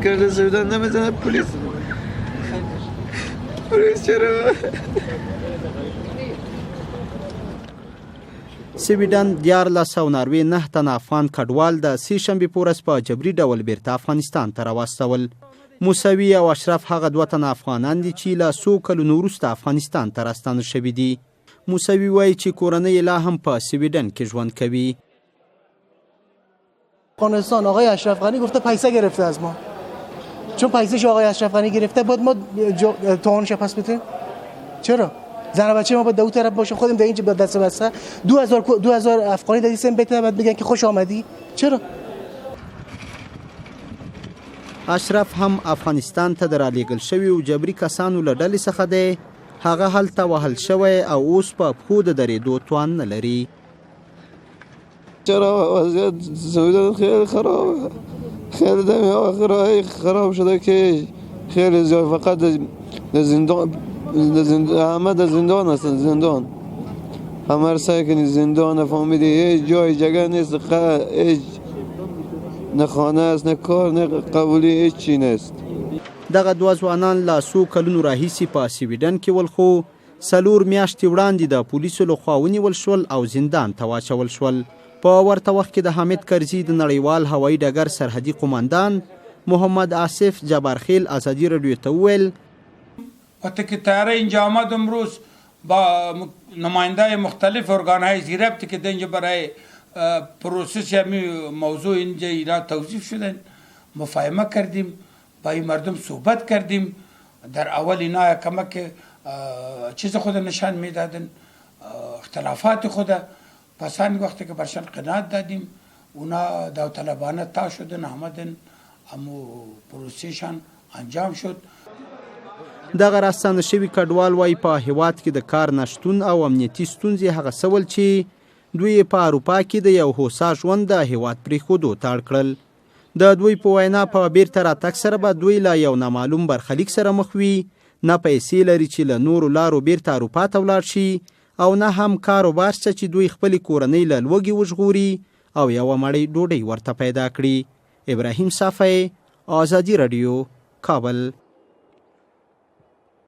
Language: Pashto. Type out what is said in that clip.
Kardeş sevdan demesene polis. Polis چرا؟ سویډن 1499 تنه افغان کډوال د سې شنبې په ورځ په جبري ډول بیرته افغانستان ته راواستول. موسوي او اشرف هغه 2 تنه افغانان دي چې له څو کلونو وروسته افغانستان ته راستانه شوي دي. موسوي وایي چې کورنۍ یې لا هم په سویډن کې ژوند کوي. افغانستان آقای اشرف غنی گفته پیسه گرفته از ما، چون پیسه‌ش آقای اشرف غنی گرفته باید ما توانش پس بدیم. چرا؟ زن و بچه ما باید دو طرف باشه، خودم در اینجا دست بسته 2000 افغانی در این بیت بعد بگن که خوش آمدی. چرا؟ اشرف هم افغانستان ته درالېږل شوي او جبري کسانو له ډلې څخه دی. هغه هلته وهل شوی او اوس په پښو د درېدو توان نه لري. چرا وضعیت سویدن خیلی خرابه، خیلی دمی آخرهای خراب شده که خیلی زیاد فقط زندان همه در زندان هستن. زندان همه سعی کنی زندان فهمیدی هیچ جای جگه نیست، هیچ نه خانه است نه کار نه قبولی هیچ چی نیست. دغه 2 ځوانان له څو کلونو راهیسې په سویډن کې ول، خو 4 میاشتې وړاندې د پولیسو لخوا ونیول شول او زندان ته واچول شول. په ورته وخت کې د حامد کرزي د نړیوال هوایي ډګر سرحدي قماندان محمد آصف جبارخیل ازادي رادیو ته وویل وقتی که طیاره اینجا آمد امروز با نماینده مختلف ارگانهای زیربطی که اینجا برای پروسس همی موضوع اینجا اینا توصیف شدن، مفاهمه کردیم، با این مردم صحبت کردیم. در اول اینا کمک چیز خود نشان میدادن، اختلافات خود. پس وقتی که برشان قناعت دادیم اونا داوطلبانه تا شدن آمدن، اما پروسیشان انجام شد. دغه راستانه شوي کډوال وایي په هیواد کې د کار نشتون او امنیتي ستونزې هغه سول چې دوی په اروپا کې د یو هوسا ژوند د هیواد پرېښودو ته اړ کړل. د دوی په وینا په بیرته راتګ سره به دوی له یو نامعلوم برخلیک سره مخ وي، نه پیسې لري چې له نورو لارو بیرته اروپا ته ولاړ شي، او نه هم کاروبار شته چې دوی خپلې کورنۍ له لوږې وژغوري او یوه مړۍ ډوډۍ ورته پیدا کړي. ابراهیم صافی، ازادي رادیو، کابل.